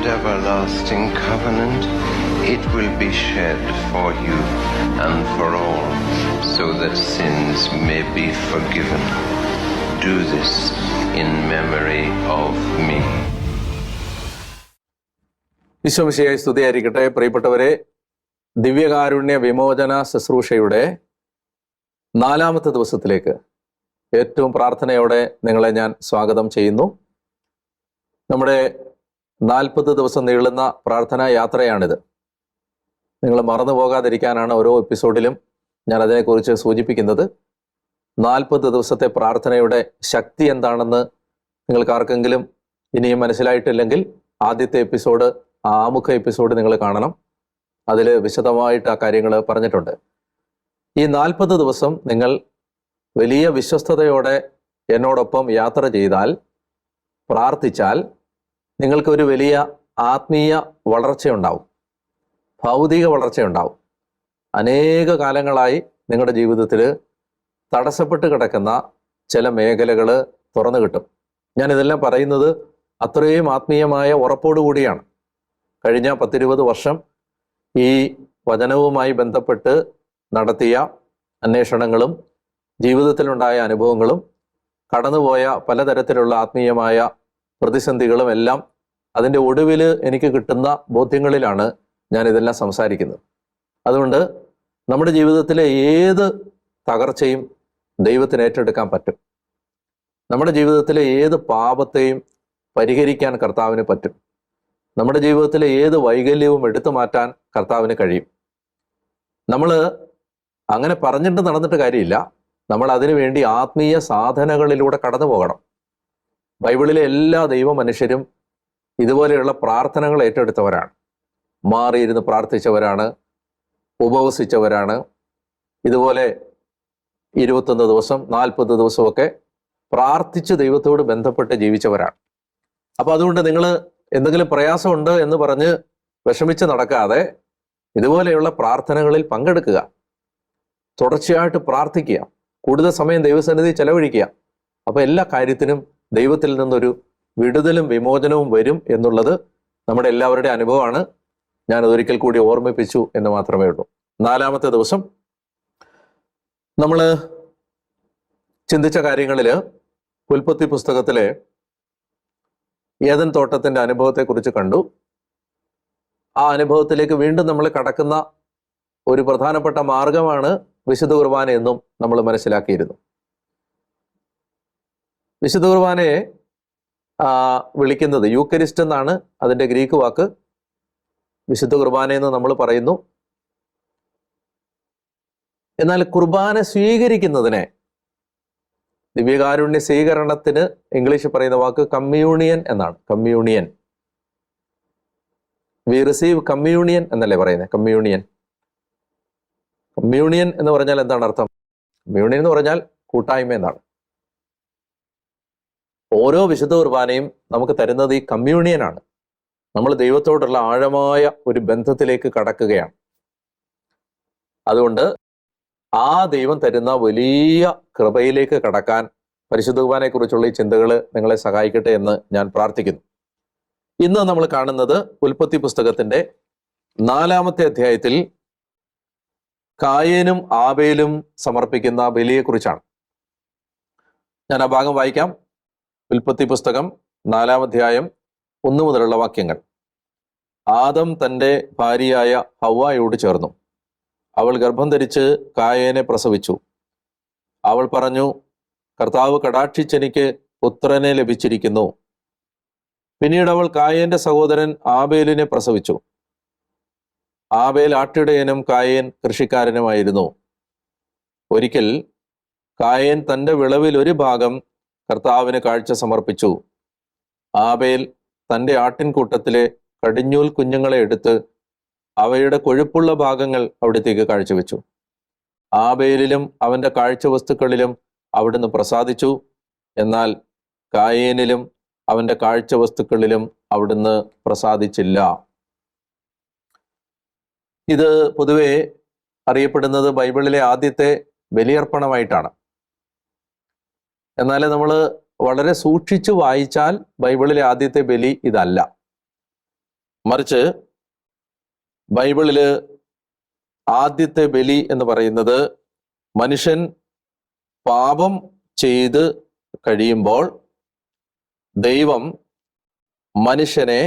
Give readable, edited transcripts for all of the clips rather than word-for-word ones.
everlasting covenant, it will be shed for you and for all, so that sins may be forgiven. Do this in memory of me. ഈശോമിശിഹായ്ക്ക് സ്തുതിയായിരിക്കട്ടെ. പ്രിയപ്പെട്ടവരെ, ദിവ്യകാരുണ്യ വിമോചന ശുശ്രൂഷയുടെ 4-ാമത്തെ ദിവസത്തിലേക്ക് ഏറ്റവും പ്രാർത്ഥനയോടെ നിങ്ങളെ ഞാൻ സ്വാഗതം ചെയ്യുന്നു. നമ്മുടെ 40 ദിവസം നീളുന്ന പ്രാർത്ഥനാ യാത്രയാണിത്. നിങ്ങൾ മറന്നു പോകാതിരിക്കാനാണ് ഓരോ എപ്പിസോഡിലും ഞാൻ അതിനെക്കുറിച്ച് സൂചിപ്പിക്കുന്നത്. 40 ദിവസത്തെ പ്രാർത്ഥനയുടെ ശക്തി എന്താണെന്ന് നിങ്ങൾക്ക് ആർക്കെങ്കിലും ഇനിയും മനസ്സിലായിട്ടില്ലെങ്കിൽ ആദ്യത്തെ എപ്പിസോഡ്, ആമുഖ എപ്പിസോഡ് നിങ്ങൾ കാണണം. അതിൽ വിശദമായിട്ട് ആ കാര്യങ്ങൾ പറഞ്ഞിട്ടുണ്ട്. ഈ 40 ദിവസം നിങ്ങൾ വലിയ വിശ്വസ്തയോടെ എന്നോടൊപ്പം യാത്ര ചെയ്താൽ, പ്രാർത്ഥിച്ചാൽ, നിങ്ങൾക്കൊരു വലിയ ആത്മീയ വളർച്ചയുണ്ടാവും, ഭൗതിക വളർച്ചയുണ്ടാവും. അനേക കാലങ്ങളായി നിങ്ങളുടെ ജീവിതത്തിൽ തടസ്സപ്പെട്ട് കിടക്കുന്ന ചില മേഖലകൾ തുറന്നു കിട്ടും. ഞാനിതെല്ലാം പറയുന്നത് അത്രയും ആത്മീയമായ ഉറപ്പോടുകൂടിയാണ്. കഴിഞ്ഞ 10-20 വർഷം ഈ വചനവുമായി ബന്ധപ്പെട്ട് നടത്തിയ അന്വേഷണങ്ങളും ജീവിതത്തിലുണ്ടായ അനുഭവങ്ങളും കടന്നുപോയ പലതരത്തിലുള്ള ആത്മീയമായ പ്രതിസന്ധികളും എല്ലാം അതിൻ്റെ ഒടുവിൽ എനിക്ക് കിട്ടുന്ന ബോധ്യങ്ങളിലാണ് ഞാനിതെല്ലാം സംസാരിക്കുന്നത്. അതുകൊണ്ട് നമ്മുടെ ജീവിതത്തിലെ ഏത് തകർച്ചയും ദൈവത്തിന് ഏറ്റെടുക്കാൻ പറ്റും. നമ്മുടെ ജീവിതത്തിലെ ഏത് പാപത്തെയും പരിഹരിക്കാൻ കർത്താവിന് പറ്റും. നമ്മുടെ ജീവിതത്തിലെ ഏത് വൈകല്യവും എടുത്തു മാറ്റാൻ കർത്താവിന് കഴിയും. നമ്മൾ അങ്ങനെ പറഞ്ഞിട്ട് നടന്നിട്ട് കാര്യമില്ല. നമ്മൾ അതിനു വേണ്ടി ആത്മീയ സാധനകളിലൂടെ കടന്നു പോകണം. ബൈബിളിലെ എല്ലാ ദൈവ മനുഷ്യരും ഇതുപോലെയുള്ള പ്രാർത്ഥനകൾ ഏറ്റെടുത്തവരാണ്. മാറിയിരുന്ന് പ്രാർത്ഥിച്ചവരാണ്, ഉപവസിച്ചവരാണ്. ഇതുപോലെ 21 ദിവസം 40 ദിവസമൊക്കെ പ്രാർത്ഥിച്ച് ദൈവത്തോട് ബന്ധപ്പെട്ട് ജീവിച്ചവരാണ്. അപ്പം അതുകൊണ്ട് നിങ്ങൾ എന്തെങ്കിലും പ്രയാസമുണ്ട് എന്ന് പറഞ്ഞ് വിഷമിച്ച് നടക്കാതെ ഇതുപോലെയുള്ള പ്രാർത്ഥനകളിൽ പങ്കെടുക്കുക, തുടർച്ചയായിട്ട് പ്രാർത്ഥിക്കുക, കൂടുതൽ സമയം ദൈവസന്നിധി ചെലവഴിക്കുക. അപ്പോൾ എല്ലാ കാര്യത്തിനും ദൈവത്തിൽ നിന്നൊരു വിടുതലും വിമോചനവും വരും എന്നുള്ളത് നമ്മുടെ എല്ലാവരുടെയും അനുഭവമാണ്. ഞാനതൊരിക്കൽ കൂടി ഓർമ്മിപ്പിച്ചു എന്ന് മാത്രമേ ഉള്ളൂ. 4-ാമത്തെ ദിവസം നമ്മൾ ചിന്തിച്ച കാര്യങ്ങളിൽ ഉൽപ്പത്തി പുസ്തകത്തിലെ ഏദൻ തോട്ടത്തിൻ്റെ അനുഭവത്തെക്കുറിച്ച് കണ്ടു. ആ അനുഭവത്തിലേക്ക് വീണ്ടും നമ്മൾ കടക്കുന്ന ഒരു പ്രധാനപ്പെട്ട മാർഗമാണ് വിശുദ്ധ കുർബാന എന്നും നമ്മൾ മനസ്സിലാക്കിയിരുന്നു. വിശുദ്ധ കുർബാനയെ വിളിക്കുന്നത് യൂക്കരിസ്റ്റ് എന്നാണ് അതിൻ്റെ ഗ്രീക്ക് വാക്ക്. വിശുദ്ധ കുർബാനയെന്ന് നമ്മൾ പറയുന്നു. എന്നാൽ കുർബാന സ്വീകരിക്കുന്നതിനെ, ദിവ്യകാരുണ്യ സ്വീകരണത്തിന് ഇംഗ്ലീഷിൽ പറയുന്ന വാക്ക് കമ്മ്യൂണിയൻ എന്നാണ്. കമ്മ്യൂണിയൻ, വി റിസീവ് കമ്മ്യൂണിയൻ എന്നല്ലേ പറയുന്നത്. കമ്മ്യൂണിയൻ എന്ന് പറഞ്ഞാൽ എന്താണ് അർത്ഥം? കമ്മ്യൂണിയൻ എന്ന് പറഞ്ഞാൽ കൂട്ടായ്മ എന്നാണ്. ഓരോ വിശുദ്ധ കുർബാനയും നമുക്ക് തരുന്നത് ഈ കമ്മ്യൂണിയനാണ്. നമ്മൾ ദൈവത്തോടുള്ള ആഴമായ ഒരു ബന്ധത്തിലേക്ക് കടക്കുകയാണ്. അതുകൊണ്ട് ആ ദൈവം തരുന്ന വലിയ കൃപയിലേക്ക് കടക്കാൻ പരിശുദ്ധ കുർബാനയെക്കുറിച്ചുള്ള ഈ ചിന്തകൾ നിങ്ങളെ സഹായിക്കട്ടെ എന്ന് ഞാൻ പ്രാർത്ഥിക്കുന്നു. ഇന്ന് നമ്മൾ കാണുന്നത് ഉൽപ്പത്തി പുസ്തകത്തിന്റെ 4-ാമത്തെ അധ്യായത്തിൽ കായേനും ആബേലും സമർപ്പിക്കുന്ന ബലിയെക്കുറിച്ചാണ്. ഞാൻ ആ ഭാഗം വായിക്കാം. ഉൽപ്പത്തി പുസ്തകം 4-ാം അധ്യായം 1 മുതലുള്ള വാക്യങ്ങൾ. ആദം തൻ്റെ ഭാര്യയായ ഹവ്വായോട് ചേർന്നു. അവൾ ഗർഭം ധരിച്ച് കായേനെ പ്രസവിച്ചു. അവൾ പറഞ്ഞു, കർത്താവ് കടാക്ഷിച്ചെനിക്ക് പുത്രനെ ലഭിച്ചിരിക്കുന്നു. പിന്നീട് അവൾ കായേന്റെ സഹോദരൻ ആബേലിനെ പ്രസവിച്ചു. ആബേൽ ആട്ടിടയനും കായേൻ കൃഷിക്കാരനുമായിരുന്നു. ഒരിക്കൽ കായേൻ തൻ്റെ വിളവിൽ ഒരു ഭാഗം കർത്താവിന് കാഴ്ച സമർപ്പിച്ചു. ആബേൽ തൻ്റെ ആട്ടിൻകൂട്ടത്തിലെ കടിഞ്ഞൂൽ കുഞ്ഞുങ്ങളെ എടുത്ത് അവയുടെ കൊഴുപ്പുള്ള ഭാഗങ്ങൾ അവിടത്തേക്ക് കാഴ്ചവെച്ചു. ആബേലിലും അവൻ്റെ കാഴ്ചവസ്തുക്കളിലും അവിടുന്ന് പ്രസാദിച്ചു. എന്നാൽ കായേനിലും അവൻ്റെ കാഴ്ചവസ്തുക്കളിലും അവിടുന്ന് പ്രസാദിച്ചില്ല. ഇത് പൊതുവെ അറിയപ്പെടുന്നത് ബൈബിളിലെ ആദ്യത്തെ ബലിയർപ്പണമായിട്ടാണ്. എന്നാൽ നമ്മൾ വളരെ സൂക്ഷിച്ചു വായിച്ചാൽ ബൈബിളിലെ ആദ്യത്തെ ബലി ഇതല്ല. മറിച്ച് ബൈബിളില് ആദ്യത്തെ ബലി എന്ന് പറയുന്നത് മനുഷ്യൻ പാപം ചെയ്ത് കഴിയുമ്പോൾ ദൈവം മനുഷ്യനെ,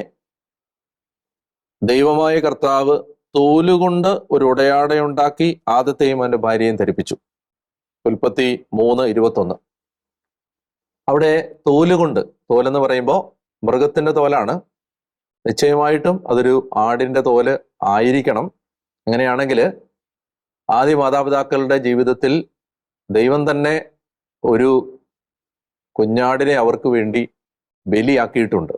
ദൈവമായ കർത്താവ് തോലുകൊണ്ട് ഒരു ഉടയാടയുണ്ടാക്കി ആദത്തെയും അവന്റെ ഭാര്യയും ധരിപ്പിച്ചു. ഉൽപ്പത്തി 3:21. അവിടെ തോലുകൊണ്ട്, തോലെന്ന് പറയുമ്പോൾ മൃഗത്തിന്റെ തോലാണ്, നിശ്ചയമായിട്ടും അതൊരു ആടിന്റെ തോല് ആയിരിക്കണം. അങ്ങനെയാണെങ്കിൽ ആദ്യ മാതാപിതാക്കളുടെ ജീവിതത്തിൽ ദൈവം തന്നെ ഒരു കുഞ്ഞാടിനെ അവർക്ക് വേണ്ടി ബലിയാക്കിയിട്ടുണ്ട്.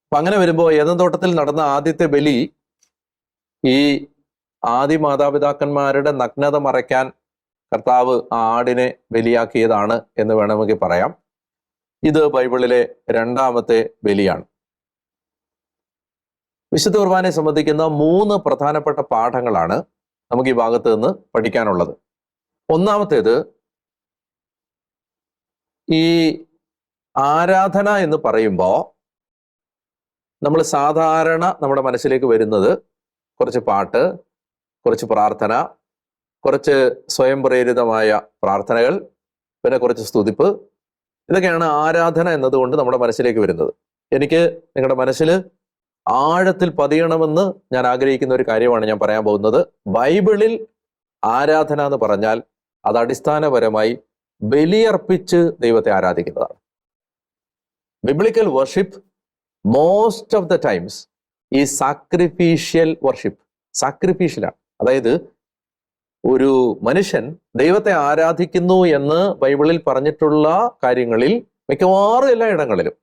അപ്പൊ അങ്ങനെ വരുമ്പോൾ ഏദൻ തോട്ടത്തിൽ നടന്ന ആദ്യത്തെ ബലി ഈ ആദ്യ മാതാപിതാക്കന്മാരുടെ നഗ്നത മറയ്ക്കാൻ കർത്താവ് ആ ആടിനെ ബലിയാക്കിയതാണ് എന്ന് വേണമെങ്കിൽ പറയാം. ഇത് ബൈബിളിലെ രണ്ടാമത്തെ ബലിയാണ്. വിശുദ്ധ കുർബാനയെ സംബന്ധിക്കുന്ന 3 പ്രധാനപ്പെട്ട പാഠങ്ങളാണ് നമുക്ക് ഈ ഭാഗത്ത് നിന്ന് പഠിക്കാനുള്ളത്. ഒന്നാമത്തേത്, ഈ ആരാധന എന്ന് പറയുമ്പോൾ നമ്മൾ സാധാരണ നമ്മുടെ മനസ്സിലേക്ക് വരുന്നത് കുറച്ച് പാട്ട്, കുറച്ച് പ്രാർത്ഥന, കുറച്ച് സ്വയം പ്രേരിതമായ പ്രാർത്ഥനകൾ, പിന്നെ കുറച്ച് സ്തുതിപ്പ്. ഇതൊക്കെയാണ് ആരാധന എന്നതുകൊണ്ട് നമ്മുടെ മനസ്സിലേക്ക് വരുന്നത്. എനിക്ക് നിങ്ങളുടെ മനസ്സിൽ ആഴത്തിൽ പതിയണമെന്ന് ഞാൻ ആഗ്രഹിക്കുന്ന ഒരു കാര്യമാണ് ഞാൻ പറയാൻ പോകുന്നത്. ബൈബിളിൽ ആരാധന എന്ന് പറഞ്ഞാൽ അത് അടിസ്ഥാനപരമായി ബലിയർപ്പിച്ച് ദൈവത്തെ ആരാധിക്കുന്നതാണ്. Biblical worship most of the times ഈ സാക്രിഫീഷ്യൽ വർഷിപ്പ്, സാക്രിഫീഷ്യലാണ്. അതായത് ഒരു മനുഷ്യൻ ദൈവത്തെ ആരാധിക്കുന്നു എന്ന് ബൈബിളിൽ പറഞ്ഞിട്ടുള്ള കാര്യങ്ങളിൽ മിക്കവാറും എല്ലാ ഇടങ്ങളിലും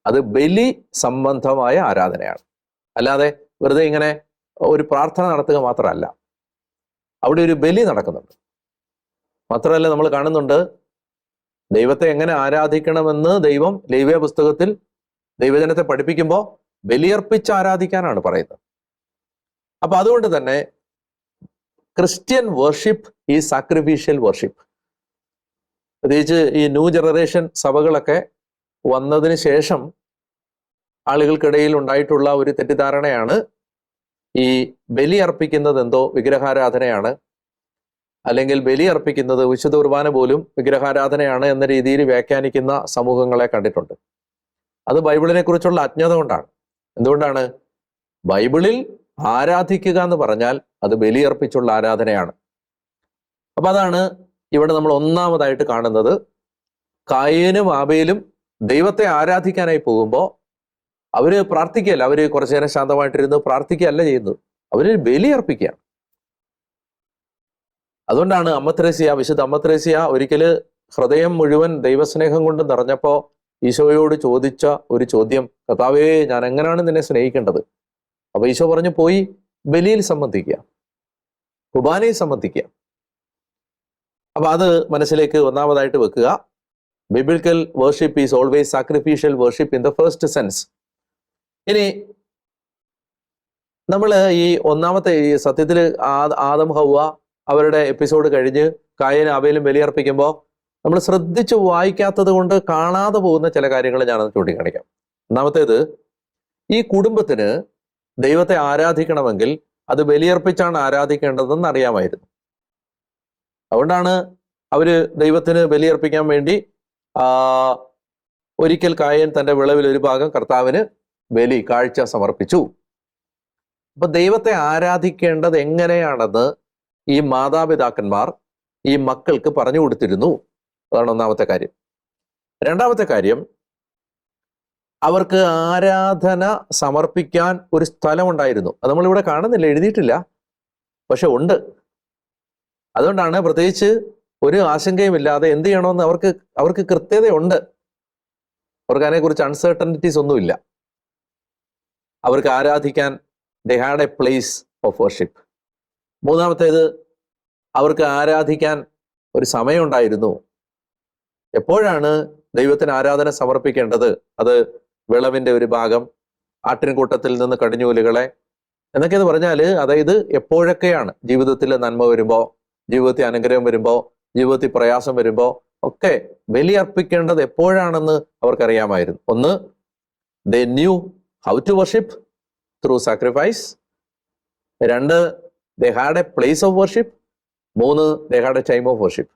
അത് ബലി സംബന്ധമായ ആരാധനയാണ്. അല്ലാതെ വെറുതെ ഇങ്ങനെ ഒരു പ്രാർത്ഥന നടത്തുക മാത്രമല്ല, അവിടെ ഒരു ബലി നടക്കുന്നുണ്ട്. മാത്രമല്ല, നമ്മൾ കാണുന്നുണ്ട് ദൈവത്തെ എങ്ങനെ ആരാധിക്കണമെന്ന് ദൈവം ലേവ്യ പുസ്തകത്തിൽ ദൈവജനത്തെ പഠിപ്പിക്കുമ്പോൾ ബലിയർപ്പിച്ച് ആരാധിക്കാനാണ് പറയുന്നത്. അപ്പൊ അതുകൊണ്ട് തന്നെ ക്രിസ്ത്യൻ വർഷിപ്പ് ഈ സാക്രിഫീഷ്യൽ വർഷിപ്പ്, പ്രത്യേകിച്ച് ഈ ന്യൂ ജനറേഷൻ സഭകളൊക്കെ വന്നതിന് ശേഷം ആളുകൾക്കിടയിൽ ഉണ്ടായിട്ടുള്ള ഒരു തെറ്റിദ്ധാരണയാണ് ഈ ബലി അർപ്പിക്കുന്നത് എന്തോ വിഗ്രഹാരാധനയാണ്, അല്ലെങ്കിൽ ബലി അർപ്പിക്കുന്നത് വിശുദ്ധ കുർബാന പോലും വിഗ്രഹാരാധനയാണ് എന്ന രീതിയിൽ വ്യാഖ്യാനിക്കുന്ന സമൂഹങ്ങളെ കണ്ടിട്ടുണ്ട്. അത് ബൈബിളിനെ കുറിച്ചുള്ള അജ്ഞത കൊണ്ടാണ്. എന്തുകൊണ്ടാണ്? ബൈബിളിൽ ആരാധിക്കുക എന്ന് പറഞ്ഞാൽ അത് ബലിയർപ്പിച്ചുള്ള ആരാധനയാണ്. അപ്പൊ അതാണ് ഇവിടെ നമ്മൾ ഒന്നാമതായിട്ട് കാണുന്നത്. കായേനും ആബേലും ദൈവത്തെ ആരാധിക്കാനായി പോകുമ്പോൾ അവര് പ്രാർത്ഥിക്കുകയല്ല, അവര് കുറച്ചു നേരം ശാന്തമായിട്ടിരുന്ന് പ്രാർത്ഥിക്കുകയല്ല ചെയ്യുന്നത്, അവര് ബലിയർപ്പിക്കുകയാണ്. അതുകൊണ്ടാണ് വിശുദ്ധ അമ്മ ത്രേസ്യ ഒരിക്കല് ഹൃദയം മുഴുവൻ ദൈവസ്നേഹം കൊണ്ട് നിറഞ്ഞപ്പോ ഈശോയോട് ചോദിച്ച ഒരു ചോദ്യം, കർത്താവേ, ഞാൻ എങ്ങനെയാണ് നിന്നെ സ്നേഹിക്കേണ്ടത്? അപ്പൊ ഈശോ പറഞ്ഞു, പോയി ബലിയിൽ സംബന്ധിക്കുക, കുർബാനയിൽ സംബന്ധിക്കുക. അപ്പൊ അത് മനസ്സിലേക്ക് ഒന്നാമതായിട്ട് വെക്കുക. Biblical worship is always sacrificial worship in the first sense. ഇനി നമ്മൾ ഈ ഒന്നാമത്തെ ഈ സത്യത്തിൽ ആദം ഹവ്വ അവരുടെ എപ്പിസോഡ് കഴിഞ്ഞ് കായേനും ആബേലും ബലിയർപ്പിക്കുമ്പോൾ നമ്മൾ ശ്രദ്ധിച്ച് വായിക്കാത്തത് കൊണ്ട് കാണാതെ പോകുന്ന ചില കാര്യങ്ങൾ ഞാനത് ചൂണ്ടിക്കാണിക്കാം. ഒന്നാമത്തേത്, ഈ കുടുംബത്തിന് ദൈവത്തെ ആരാധിക്കണമെങ്കിൽ അത് ബലിയർപ്പിച്ചാണ് ആരാധിക്കേണ്ടതെന്ന് അറിയാമായിരുന്നു. അതുകൊണ്ടാണ് അവര് ദൈവത്തിന് ബലിയർപ്പിക്കാൻ വേണ്ടി ഒരിക്കൽ കായേൻ തന്റെ വിളവിൽ ഒരു ഭാഗം കർത്താവിന് ബലി കാഴ്ച സമർപ്പിച്ചു. അപ്പൊ ദൈവത്തെ ആരാധിക്കേണ്ടത് എങ്ങനെയാണെന്ന് ഈ മാതാപിതാക്കന്മാർ ഈ മക്കൾക്ക് പറഞ്ഞു കൊടുത്തിരുന്നു. അതാണ് ഒന്നാമത്തെ കാര്യം. രണ്ടാമത്തെ കാര്യം, അവർക്ക് ആരാധന സമർപ്പിക്കാൻ ഒരു സ്ഥലമുണ്ടായിരുന്നു. അത് നമ്മളിവിടെ കാണുന്നില്ല, എഴുതിയിട്ടില്ല, പക്ഷെ ഉണ്ട്. അതുകൊണ്ടാണ് പ്രത്യേകിച്ച് ഒരു ആശങ്കയുമില്ലാതെ എന്ത് ചെയ്യണമെന്ന് അവർക്ക് കൃത്യതയുണ്ട്. അവർക്ക് അതിനെക്കുറിച്ച് അൺസർട്ടനിറ്റീസ് ഒന്നുമില്ല. അവർക്ക് ആരാധിക്കാൻ they had A place of worship. മൂന്നാമത്തേത്, അവർക്ക് ആരാധിക്കാൻ ഒരു സമയമുണ്ടായിരുന്നു. എപ്പോഴാണ് ദൈവത്തിന് ആരാധന സമർപ്പിക്കേണ്ടത്? അത് വിളവിന്റെ ഒരു ഭാഗം, ആട്ടിൻകൂട്ടത്തിൽ നിന്ന് കടിഞ്ഞൂലുകളെ എന്നൊക്കെയെന്ന് പറഞ്ഞാൽ, അതായത് എപ്പോഴൊക്കെയാണ് ജീവിതത്തിൽ നന്മ വരുമ്പോൾ, ജീവിതത്തിൽ അനുഗ്രഹം വരുമ്പോൾ, ജീവിതത്തിൽ പ്രയാസം വരുമ്പോൾ ഒക്കെ ബലിയർപ്പിക്കേണ്ടത് എപ്പോഴാണെന്ന് അവർക്കറിയാമായിരുന്നു. ഒന്ന്, they knew how to worship? Through sacrifice. 2, they had a place of worship. 3, they had a time of worship.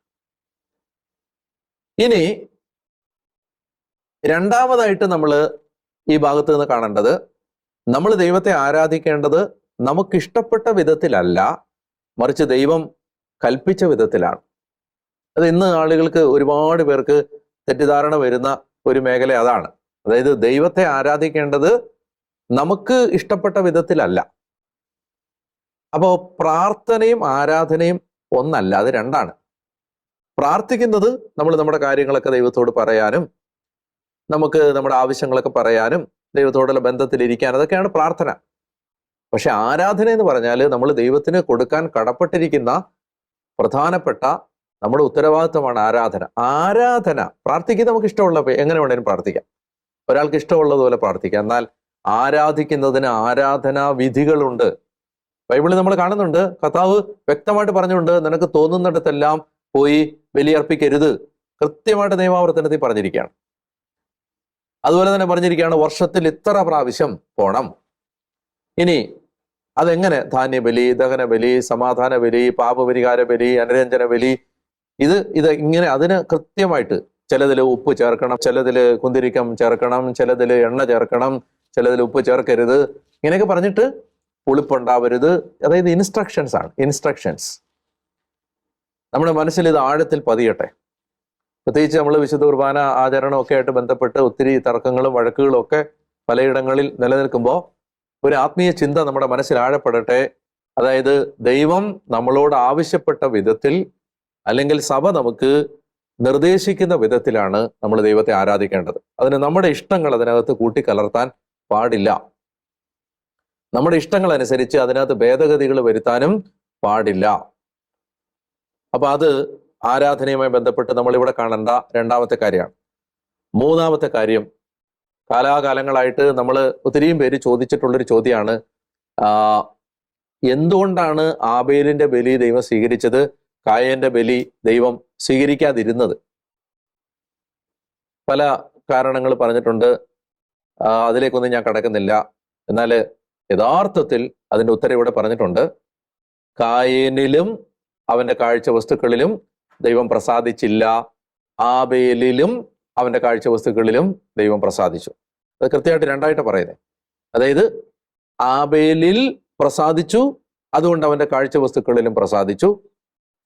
ഇനി രണ്ടാമതായിട്ട് നമ്മൾ ഈ ഭാഗത്ത് നിന്ന് കാണേണ്ടത്, നമ്മൾ ദൈവത്തെ ആരാധിക്കേണ്ടത് നമുക്കിഷ്ടപ്പെട്ട വിധത്തിലല്ല, മറിച്ച് ദൈവം കൽപ്പിച്ച വിധത്തിലാണ്. അത് ഇന്ന് ആളുകൾക്ക്, ഒരുപാട് പേർക്ക് തെറ്റിദ്ധാരണ വരുന്ന ഒരു മേഖല അതാണ്. അതായത് ദൈവത്തെ ആരാധിക്കേണ്ടത് നമുക്ക് ഇഷ്ടപ്പെട്ട വിധത്തിലല്ല. അപ്പോൾ പ്രാർത്ഥനയും ആരാധനയും ഒന്നല്ല, അത് രണ്ടാണ്. പ്രാർത്ഥിക്കുന്നത് നമ്മൾ നമ്മുടെ കാര്യങ്ങളൊക്കെ ദൈവത്തോട് പറയാനും, നമുക്ക് നമ്മുടെ ആവശ്യങ്ങളൊക്കെ പറയാനും, ദൈവത്തോടുള്ള ബന്ധത്തിലിരിക്കാൻ, അതൊക്കെയാണ് പ്രാർത്ഥന. പക്ഷെ ആരാധന എന്ന് പറഞ്ഞാൽ നമ്മൾ ദൈവത്തിന് കൊടുക്കാൻ കടപ്പെട്ടിരിക്കുന്ന പ്രധാനപ്പെട്ട നമ്മുടെ ഉത്തരവാദിത്വമാണ് ആരാധന. ആരാധന, പ്രാർത്ഥിക്കുന്നത് നമുക്ക് ഇഷ്ടമുള്ള എങ്ങനെ വേണേലും പ്രാർത്ഥിക്കാം, ഒരാൾക്ക് ഇഷ്ടമുള്ളതുപോലെ പ്രാർത്ഥിക്കാം. എന്നാൽ ആരാധിക്കുന്നതിന് ആരാധനാ വിധികളുണ്ട്. ബൈബിളിൽ നമ്മൾ കാണുന്നുണ്ട്, കർത്താവ് വ്യക്തമായിട്ട് പറഞ്ഞുകൊണ്ട്, നിനക്ക് തോന്നുന്നിടത്തെല്ലാം പോയി ബലിയർപ്പിക്കരുത്, കൃത്യമായിട്ട് നിയമാവർത്തനത്തിൽ പറഞ്ഞിരിക്കുകയാണ്. അതുപോലെ തന്നെ പറഞ്ഞിരിക്കുകയാണ്, വർഷത്തിൽ ഇത്ര പ്രാവശ്യം പോണം. ഇനി അതെങ്ങനെ? ധാന്യബലി, ദഹനബലി, സമാധാന ബലി, പാപപരിഹാര ബലി, അനുരഞ്ജന ബലി, ഇത് ഇങ്ങനെ അതിന് കൃത്യമായിട്ട് ചിലതിൽ ഉപ്പ് ചേർക്കണം, ചിലതിൽ കുന്തിരിക്കം ചേർക്കണം, ചിലതിൽ എണ്ണ ചേർക്കണം, ചിലതിൽ ഉപ്പ് ചേർക്കരുത്, ഇങ്ങനെയൊക്കെ പറഞ്ഞിട്ട് പുളിപ്പുണ്ടാവരുത്. അതായത് ഇൻസ്ട്രക്ഷൻസ് ആണ്, ഇൻസ്ട്രക്ഷൻസ്. നമ്മുടെ മനസ്സിൽ ഇത് ആഴത്തിൽ പതിയട്ടെ. പ്രത്യേകിച്ച് നമ്മൾ വിശുദ്ധ കുർബാന ആചരണമൊക്കെ ആയിട്ട് ബന്ധപ്പെട്ട് ഒത്തിരി തർക്കങ്ങളും വഴക്കുകളും ഒക്കെ പലയിടങ്ങളിൽ നിലനിൽക്കുമ്പോൾ ഒരു ആത്മീയ ചിന്ത നമ്മുടെ മനസ്സിൽ ആഴപ്പെടട്ടെ. അതായത് ദൈവം നമ്മളോട് ആവശ്യപ്പെട്ട വിധത്തിൽ, അല്ലെങ്കിൽ സഭ നമുക്ക് നിർദ്ദേശിക്കുന്ന വിധത്തിലാണ് നമ്മൾ ദൈവത്തെ ആരാധിക്കേണ്ടത്. അതിന് നമ്മുടെ ഇഷ്ടങ്ങൾ അതിനകത്ത് കൂട്ടിക്കലർത്താൻ പാടില്ല. നമ്മുടെ ഇഷ്ടങ്ങൾ അനുസരിച്ച് അതിനകത്ത് ഭേദഗതികൾ വരുത്താനും പാടില്ല. അപ്പൊ അത് ആരാധനയുമായി ബന്ധപ്പെട്ട് നമ്മളിവിടെ കാണേണ്ട രണ്ടാമത്തെ കാര്യമാണ്. മൂന്നാമത്തെ കാര്യം, കാലാകാലങ്ങളായിട്ട് നമ്മൾ ഒത്തിരിയും പേര് ചോദിച്ചിട്ടുള്ളൊരു ചോദ്യമാണ്, എന്തുകൊണ്ടാണ് ആബേലിന്റെ ബലി ദൈവം സ്വീകരിച്ചത്, കായന്റെ ബലി ദൈവം സ്വീകരിക്കാതിരുന്നത്? പല കാരണങ്ങൾ പറഞ്ഞിട്ടുണ്ട്, അതിലേക്കൊന്നും ഞാൻ കടക്കുന്നില്ല. എന്നാൽ യഥാർത്ഥത്തിൽ അതിൻ്റെ ഉത്തരം ഇവിടെ പറഞ്ഞിട്ടുണ്ട്. കായേനിലും അവന്റെ കാഴ്ച വസ്തുക്കളിലും ദൈവം പ്രസാദിച്ചില്ല, ആബേലിലും അവന്റെ കാഴ്ച വസ്തുക്കളിലും ദൈവം പ്രസാദിച്ചു. അത് കൃത്യമായിട്ട് രണ്ടായിട്ട് പറയുന്നത്. അതായത് ആബേലിൽ പ്രസാദിച്ചു, അതുകൊണ്ട് അവന്റെ കാഴ്ച വസ്തുക്കളിലും പ്രസാദിച്ചു.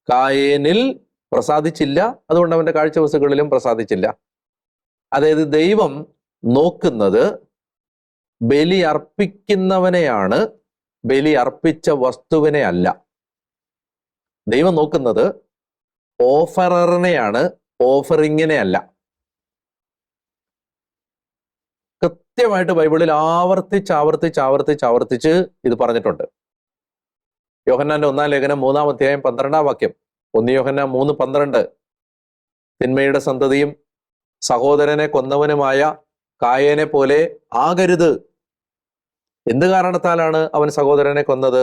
കായേനിൽ പ്രസാദിച്ചില്ല, അതുകൊണ്ട് അവന്റെ കാഴ്ച വസ്തുക്കളിലും പ്രസാദിച്ചില്ല. അതായത് ദൈവം നോക്കുന്നത് ബലി അർപ്പിക്കുന്നവനെയാണ്, ബലി അർപ്പിച്ച വസ്തുവിനെ അല്ല. ദൈവം നോക്കുന്നത് ഓഫററിനെയാണ്, ഓഫറിങ്ങിനെ അല്ല. കൃത്യമായിട്ട് ബൈബിളിൽ ആവർത്തിച്ച് ഇത് പറഞ്ഞിട്ടുണ്ട്. യോഹന്നാന്റെ 1-ാം ലേഖനം 3-ാം അധ്യായം 12-ാം വാക്യം, 1 യോഹന്നാൻ 3:12, തിന്മയുടെ സന്തതിയും സഹോദരനെ കൊന്നവനുമായ കായേനെ പോലെ ആകരുത്. എന്ത് കാരണത്താലാണ് അവൻ സഹോദരനെ കൊന്നത്?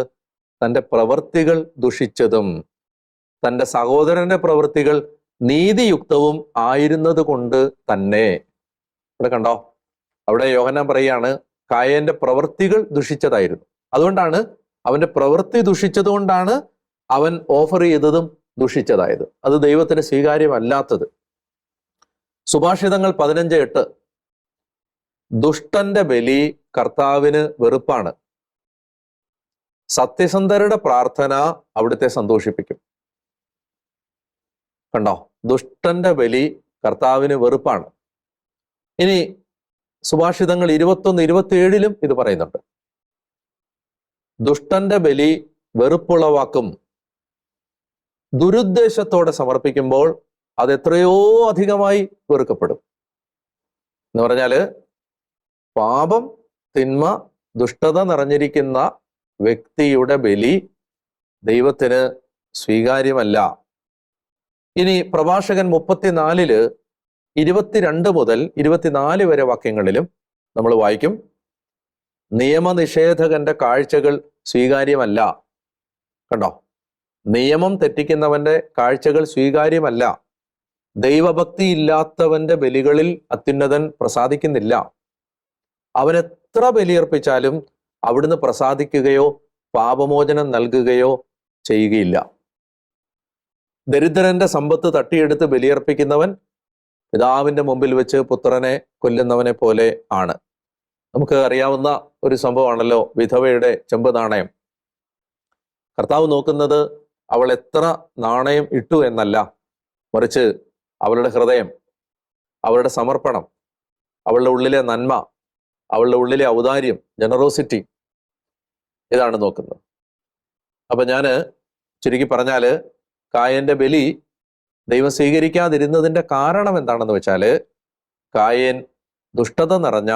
തൻ്റെ പ്രവൃത്തികൾ ദുഷിച്ചതും തൻ്റെ സഹോദരന്റെ പ്രവൃത്തികൾ നീതിയുക്തവും ആയിരുന്നത് കൊണ്ട് തന്നെ. ഇവിടെ കണ്ടോ, അവിടെ യോഹന്നാൻ പറയാണ്, കായേന്റെ പ്രവൃത്തികൾ ദുഷിച്ചതായിരുന്നു, അതുകൊണ്ടാണ് അവന്റെ പ്രവൃത്തി ദുഷിച്ചത് കൊണ്ടാണ് അവൻ ഓഫർ ചെയ്തതും ദുഷിച്ചതായത്. അത് ദൈവത്തിന് സ്വീകാര്യമല്ലാത്തത്. സുഭാഷിതങ്ങൾ 15:8, ദുഷ്ടന്റെ ബലി കർത്താവിന് വെറുപ്പാണ്, സത്യസന്ധരുടെ പ്രാർത്ഥന അവിടുത്തെ സന്തോഷിപ്പിക്കും. കണ്ടോ, ദുഷ്ടന്റെ ബലി കർത്താവിന് വെറുപ്പാണ്. ഇനി സുഭാഷിതങ്ങൾ 21:27 ഇത് പറയുന്നുണ്ട്. ദുഷ്ടന്റെ ബലി വെറുപ്പുളവാക്കും, ദുരുദ്ദേശത്തോടെ സമർപ്പിക്കുമ്പോൾ അത് എത്രയോ അധികമായി വെറുക്കപ്പെടും. എന്ന് പറഞ്ഞാല് പാപം, തിന്മ, ദുഷ്ടത നിറഞ്ഞിരിക്കുന്ന വ്യക്തിയുടെ ബലി ദൈവത്തിന് സ്വീകാര്യമല്ല. ഇനി പ്രഭാഷകൻ 34:22 മുതൽ 24 വരെ വാക്യങ്ങളിലും നമ്മൾ വായിക്കും, നിയമനിഷേധകന്റെ കാഴ്ചകൾ സ്വീകാര്യമല്ല. കണ്ടോ, നിയമം തെറ്റിക്കുന്നവന്റെ കാഴ്ചകൾ സ്വീകാര്യമല്ല. ദൈവഭക്തി ഇല്ലാത്തവന്റെ ബലികളിൽ അത്യുന്നതൻ പ്രസാദിക്കുന്നില്ല. അവൻ എത്ര ബലിയർപ്പിച്ചാലും അവിടുന്ന് പ്രസാദിക്കുകയോ പാപമോചനം നൽകുകയോ ചെയ്യുകയില്ല. ദരിദ്രന്റെ സമ്പത്ത് തട്ടിയെടുത്ത് ബലിയർപ്പിക്കുന്നവൻ പിതാവിന്റെ മുമ്പിൽ വെച്ച് പുത്രനെ കൊല്ലുന്നവനെ പോലെ ആണ്. നമുക്ക് അറിയാവുന്ന ഒരു സംഭവമാണല്ലോ വിധവയുടെ ചെമ്പ് നാണയം. കർത്താവ് നോക്കുന്നത് അവൾ എത്ര നാണയം ഇട്ടു എന്നല്ല, മറിച്ച് അവളുടെ ഹൃദയം, അവളുടെ സമർപ്പണം, അവളുടെ ഉള്ളിലെ നന്മ, അവളുടെ ഉള്ളിലെ ഔദാര്യം, ജനറോസിറ്റി, ഇതാണ് നോക്കുന്നത്. അപ്പൊ ഞാന് ചുരുക്കി പറഞ്ഞാല് കായന്റെ ബലി ദൈവം സ്വീകരിക്കാതിരുന്നതിന്റെ കാരണം എന്താണെന്ന് വെച്ചാല് കായൻ ദുഷ്ടത നിറഞ്ഞ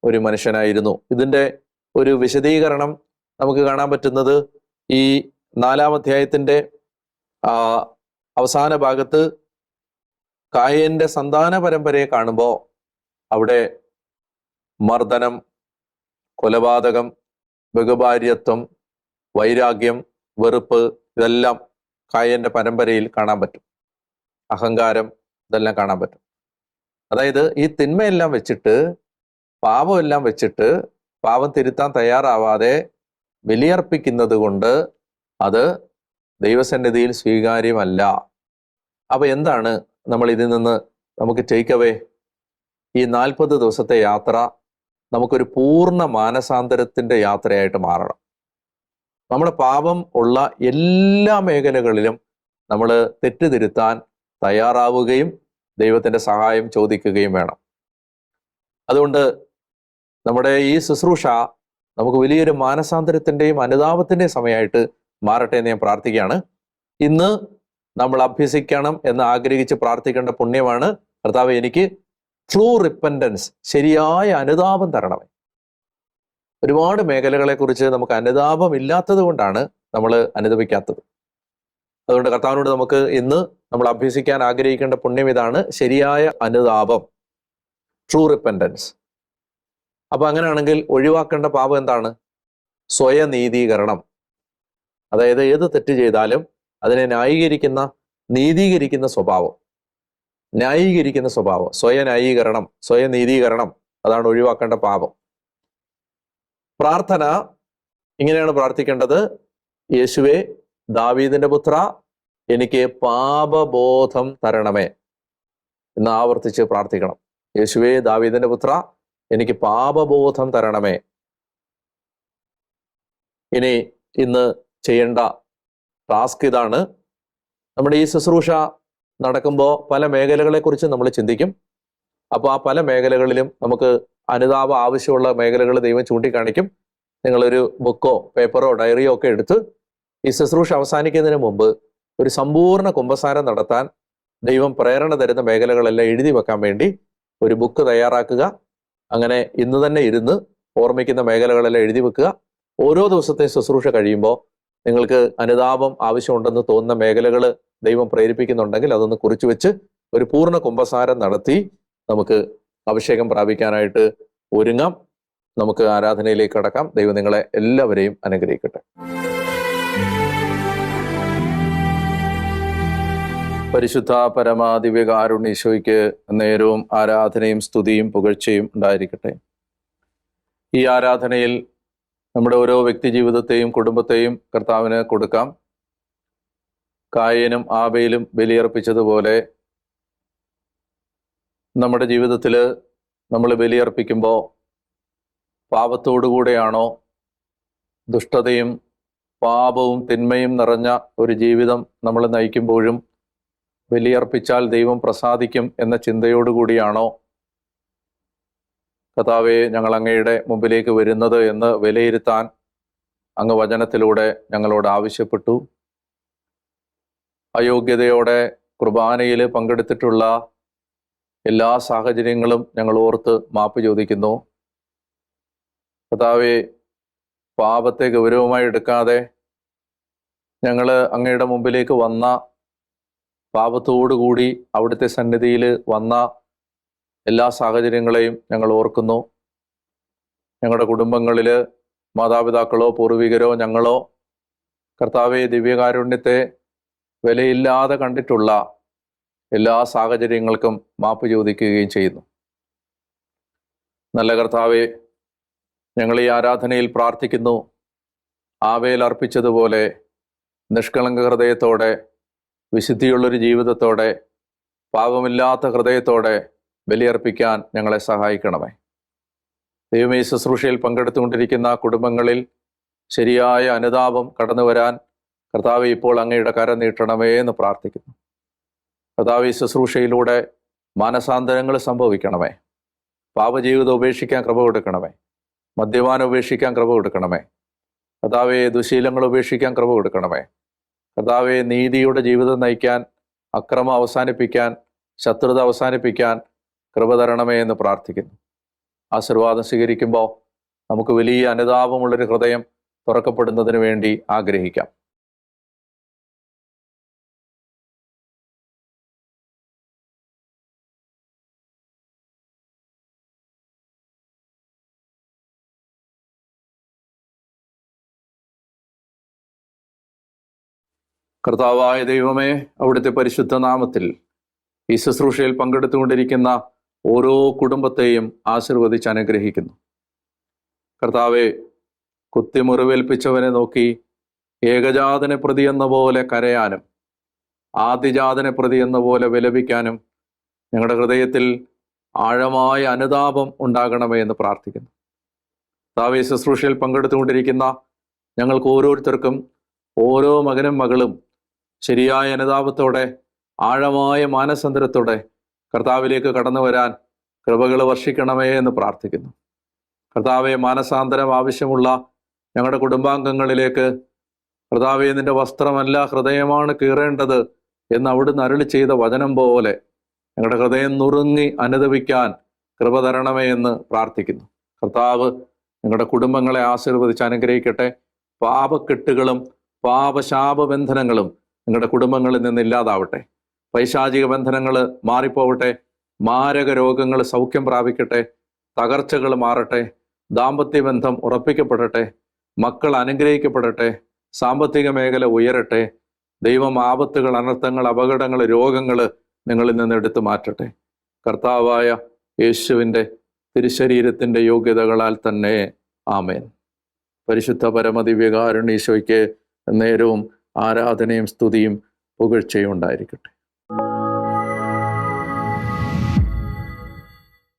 ഒരു മനുഷ്യനായിരുന്നു. ഇതിന്റെ ഒരു വിശദീകരണം നമുക്ക് കാണാൻ പറ്റുന്നത് ഈ 4-ാം അധ്യായത്തിന്റെ അവസാന ഭാഗത്ത് കായന്റെ സന്താന പരമ്പരയെ കാണുമ്പോൾ അവിടെ മർദ്ദനം, കൊലപാതകം, ബഹുഭാര്യത്വം, വൈരാഗ്യം, വെറുപ്പ്, ഇതെല്ലാം കായന്റെ പരമ്പരയിൽ കാണാൻ പറ്റും. അഹങ്കാരം, ഇതെല്ലാം കാണാൻ പറ്റും. അതായത് ഈ തിന്മയെല്ലാം വെച്ചിട്ട്, പാപമെല്ലാം വെച്ചിട്ട് പാപം തിരുത്താൻ തയ്യാറാവാതെ ബലിയർപ്പിക്കുന്നത് കൊണ്ട് അത് ദൈവസന്നിധിയിൽ സ്വീകാര്യമല്ല. അപ്പൊ എന്താണ് നമ്മൾ ഇതിൽ നിന്ന് നമുക്ക് ടേക്ക് അവേ? ഈ 40 ദിവസത്തെ യാത്ര നമുക്കൊരു പൂർണ്ണ മാനസാന്തരത്തിന്റെ യാത്രയായിട്ട് മാറണം. നമ്മുടെ പാപം ഉള്ള എല്ലാ മേഖലകളിലും നമ്മൾ തെറ്റുതിരുത്താൻ തയ്യാറാവുകയും ദൈവത്തിന്റെ സഹായം ചോദിക്കുകയും വേണം. അതുകൊണ്ട് നമ്മുടെ ഈ ശുശ്രൂഷ നമുക്ക് വലിയൊരു മാനസാന്തരത്തിന്റെയും അനുതാപത്തിന്റെയും സമയമായിട്ട് മാറട്ടെ എന്ന് ഞാൻ പ്രാർത്ഥിക്കുകയാണ്. ഇന്ന് നമ്മൾ അഭ്യസിക്കണം എന്ന് ആഗ്രഹിച്ച് പ്രാർത്ഥിക്കേണ്ട പുണ്യമാണ്, കർത്താവേ എനിക്ക് ട്രൂ റിപ്പൻറ്റൻസ്, ശരിയായ അനുതാപം തരണമേ. ഒരുപാട് മേഖലകളെ കുറിച്ച് നമുക്ക് അനുതാപം ഇല്ലാത്തത് കൊണ്ടാണ് നമ്മൾ അനുതപിക്കാത്തത്. അതുകൊണ്ട് കർത്താവിനോട് നമുക്ക് ഇന്ന് നമ്മൾ അഭ്യസിക്കാൻ ആഗ്രഹിക്കേണ്ട പുണ്യം ഇതാണ്, ശരിയായ അനുതാപം, ട്രൂ റിപ്പൻറ്റൻസ്. അപ്പൊ അങ്ങനെയാണെങ്കിൽ ഒഴിവാക്കേണ്ട പാപം എന്താണ്? സ്വയനീതീകരണം. അതായത് ഏത് തെറ്റ് ചെയ്താലും അതിനെ നീതീകരിക്കുന്ന സ്വഭാവം, സ്വയന്യായീകരണം, സ്വയനീതീകരണം, അതാണ് ഒഴിവാക്കേണ്ട പാപം. പ്രാർത്ഥന ഇങ്ങനെയാണ് പ്രാർത്ഥിക്കേണ്ടത്: യേശുവേ ദാവീദിന്റെ പുത്ര, എനിക്ക് പാപബോധം തരണമേ എന്ന് ആവർത്തിച്ച് പ്രാർത്ഥിക്കണം. യേശുവേ ദാവീദിന്റെ പുത്ര, എനിക്ക് പാപബോധം തരണമേ. ഇനി ഇന്ന് ചെയ്യേണ്ട ടാസ്ക് ഇതാണ്. നമ്മുടെ ഈ ശുശ്രൂഷ നടക്കുമ്പോൾ പല മേഖലകളെ കുറിച്ച് നമ്മൾ ചിന്തിക്കും. അപ്പോൾ ആ പല മേഖലകളിലും നമുക്ക് അനുതാപം ആവശ്യമുള്ള മേഖലകൾ ദൈവം ചൂണ്ടിക്കാണിക്കും. നിങ്ങളൊരു ബുക്കോ പേപ്പറോ ഡയറിയോ ഒക്കെ എടുത്ത് ഈ ശുശ്രൂഷ അവസാനിക്കുന്നതിന് മുമ്പ് ഒരു സമ്പൂർണ്ണ കുമ്പസാരം നടത്താൻ ദൈവം പ്രേരണ തരുന്ന മേഖലകളെല്ലാം എഴുതി വെക്കാൻ വേണ്ടി ഒരു ബുക്ക് തയ്യാറാക്കുക. അങ്ങനെ ഇന്ന് തന്നെ ഇരുന്ന് ഓർമ്മിക്കുന്ന മേഖലകളെല്ലാം എഴുതി വെക്കുക. ഓരോ ദിവസത്തെ ശുശ്രൂഷ കഴിയുമ്പോൾ നിങ്ങൾക്ക് അനുതാപം ആവശ്യമുണ്ടെന്ന് തോന്നുന്ന മേഖലകൾ ദൈവം പ്രേരിപ്പിക്കുന്നുണ്ടെങ്കിൽ അതൊന്ന് കുറിച്ചു വെച്ച് ഒരു പൂർണ്ണ കുമ്പസാരം നടത്തി നമുക്ക് അഭിഷേകം പ്രാപിക്കാനായിട്ട് ഒരുങ്ങാം. നമുക്ക് ആരാധനയിലേക്ക് കടക്കാം. ദൈവം നിങ്ങളെ എല്ലാവരെയും അനുഗ്രഹിക്കട്ടെ. പരിശുദ്ധ പരമ ദിവ്യകാരുണ്യ ഈശോയ്ക്ക് നേരവും ആരാധനയും സ്തുതിയും പുകഴ്ചയും ഉണ്ടായിരിക്കട്ടെ. ഈ ആരാധനയിൽ നമ്മുടെ ഓരോ വ്യക്തി ജീവിതത്തെയും കുടുംബത്തെയും കർത്താവിന് കൊടുക്കാം. കായനും ആബേലും ബലിയർപ്പിച്ചതുപോലെ നമ്മുടെ ജീവിതത്തിൽ നമ്മൾ ബലിയർപ്പിക്കുമ്പോൾ പാപത്തോടുകൂടെയാണോ, ദുഷ്ടതയും പാപവും തിന്മയും നിറഞ്ഞ ഒരു ജീവിതം നമ്മൾ നയിക്കുമ്പോഴും ബലിയർപ്പിച്ചാൽ ദൈവം പ്രസാദിക്കും എന്ന ചിന്തയോടുകൂടിയാണോ കർത്താവേ ഞങ്ങൾ അങ്ങയുടെ മുമ്പിലേക്ക് വരുന്നത് എന്ന് വിലയിരുത്താൻ അങ്ങ് വചനത്തിലൂടെ ഞങ്ങളോട് ആവശ്യപ്പെട്ടു. അയോഗ്യതയോടെ കുർബാനയിൽ പങ്കെടുത്തിട്ടുള്ള എല്ലാ സാഹചര്യങ്ങളും ഞങ്ങൾ ഓർത്ത് മാപ്പ് ചോദിക്കുന്നു. കർത്താവേ, പാപത്തെ ഗൗരവമായി എടുക്കാതെ ഞങ്ങൾ അങ്ങയുടെ മുമ്പിലേക്ക് വന്ന, പാപത്തോടുകൂടി അവിടുത്തെ സന്നിധിയിൽ വന്ന എല്ലാ സാഹചര്യങ്ങളെയും ഞങ്ങൾ ഓർക്കുന്നു. ഞങ്ങളുടെ കുടുംബങ്ങളിൽ മാതാപിതാക്കളോ പൂർവികരോ ഞങ്ങളോ കർത്താവെ ദിവ്യകാരുണ്യത്തെ വിലയില്ലാതെ കണ്ടിട്ടുള്ള എല്ലാ സാഹചര്യങ്ങൾക്കും മാപ്പ് ചോദിക്കുകയും ചെയ്യുന്നു. നല്ല കർത്താവെ, ഞങ്ങൾ ഈ ആരാധനയിൽ പ്രാർത്ഥിക്കുന്നു, ആവേൽ അർപ്പിച്ചതുപോലെ നിഷ്കളങ്ക ഹൃദയത്തോടെ, വിശുദ്ധിയുള്ളൊരു ജീവിതത്തോടെ, പാപമില്ലാത്ത ഹൃദയത്തോടെ ബലിയർപ്പിക്കാൻ ഞങ്ങളെ സഹായിക്കണമേ. ദൈവമേ, ഈ ശുശ്രൂഷയിൽ പങ്കെടുത്തുകൊണ്ടിരിക്കുന്ന കുടുംബങ്ങളിൽ ശരിയായ അനുതാപം കടന്നു വരാൻ കർത്താവെ ഇപ്പോൾ അങ്ങയുടെ കരം നീട്ടണമേ എന്ന് പ്രാർത്ഥിക്കുന്നു. കർത്താവെ, ഈ ശുശ്രൂഷയിലൂടെ മാനസാന്തരങ്ങൾ സംഭവിക്കണമേ. പാപജീവിതം ഉപേക്ഷിക്കാൻ കൃപ കൊടുക്കണമേ. മദ്യപാനം ഉപേക്ഷിക്കാൻ കൃപ കൊടുക്കണമേ. കർത്താവെ, ദുശീലങ്ങൾ ഉപേക്ഷിക്കാൻ കൃപ കൊടുക്കണമേ. കർത്താവെ, നീതിയുടെ ജീവിതം നയിക്കാൻ, അക്രമം അവസാനിപ്പിക്കാൻ, ശത്രുത അവസാനിപ്പിക്കാൻ കൃപ തരണമേ എന്ന് പ്രാർത്ഥിക്കുന്നു. ആശീർവാദം സ്വീകരിക്കുമ്പോൾ നമുക്ക് വലിയ അനുതാപമുള്ളൊരു ഹൃദയം തുറക്കപ്പെടുന്നതിന് വേണ്ടി ആഗ്രഹിക്കാം. കർത്താവായ ദൈവമേ, അവിടുത്തെ പരിശുദ്ധ നാമത്തിൽ ഈ ശുശ്രൂഷയിൽ പങ്കെടുത്തുകൊണ്ടിരിക്കുന്ന ഓരോ കുടുംബത്തെയും ആശീർവദിച്ച് അനുഗ്രഹിക്കുന്നു. കർത്താവെ, കുത്തിമുറിവേൽപ്പിച്ചവനെ നോക്കി ഏകജാതനെ പ്രതി എന്ന പോലെ കരയാനും ആദിജാതനെ പ്രതി എന്ന പോലെ വിലപിക്കാനും ഞങ്ങളുടെ ഹൃദയത്തിൽ ആഴമായ അനുതാപം ഉണ്ടാകണമേ എന്ന് പ്രാർത്ഥിക്കുന്നു. കർത്താവെ, ശുശ്രൂഷയിൽ പങ്കെടുത്തുകൊണ്ടിരിക്കുന്ന ഞങ്ങൾക്ക് ഓരോരുത്തർക്കും ഓരോ മകനും മകളും ശരിയായ അനുതാപത്തോടെ, ആഴമായ മാനസാന്തരത്തോടെ കർത്താവിലേക്ക് കടന്നു വരാൻ കൃപകൾ വർഷിക്കണമേ എന്ന് പ്രാർത്ഥിക്കുന്നു. കർത്താവെ, മാനസാന്തരം ആവശ്യമുള്ള ഞങ്ങളുടെ കുടുംബാംഗങ്ങളിലേക്ക് കർത്താവെ, നിന്റെ വസ്ത്രമല്ല ഹൃദയമാണ് കീറേണ്ടത് എന്ന് അവിടുന്ന് അരുളി ചെയ്ത വചനം പോലെ ഞങ്ങളുടെ ഹൃദയം നുറുങ്ങി അനുദപിക്കാൻ കൃപ തരണമേ എന്ന് പ്രാർത്ഥിക്കുന്നു. കർത്താവ് ഞങ്ങളുടെ കുടുംബങ്ങളെ ആശീർവദിച്ച് അനുഗ്രഹിക്കട്ടെ. പാപക്കെട്ടുകളും പാപശാപബന്ധനങ്ങളും നിങ്ങളുടെ കുടുംബങ്ങളിൽ നിന്ന് ഇല്ലാതാവട്ടെ. പൈശാചിക ബന്ധനങ്ങൾ മാറിപ്പോവട്ടെ. മാരക രോഗങ്ങൾ സൗഖ്യം പ്രാപിക്കട്ടെ. തകർച്ചകൾ മാറട്ടെ. ദാമ്പത്യ ബന്ധം ഉറപ്പിക്കപ്പെടട്ടെ. മക്കൾ അനുഗ്രഹിക്കപ്പെടട്ടെ. സാമ്പത്തിക മേഖല ഉയരട്ടെ. ദൈവം ആപത്തുകൾ, അനർത്ഥങ്ങൾ, അപകടങ്ങൾ, രോഗങ്ങൾ നിങ്ങളിൽ നിന്ന് എടുത്തു മാറ്റട്ടെ. കർത്താവായ യേശുവിൻ്റെ തിരുശരീരത്തിൻ്റെ യോഗ്യതകളാൽ തന്നെ. ആമേൻ. പരിശുദ്ധ പരമദിവ്യകാരുണ്യ ഈശോയ്ക്ക് നേരവും ആരാധനയും സ്തുതിയും പുകഴ്ചയും ഉണ്ടായിരിക്കട്ടെ.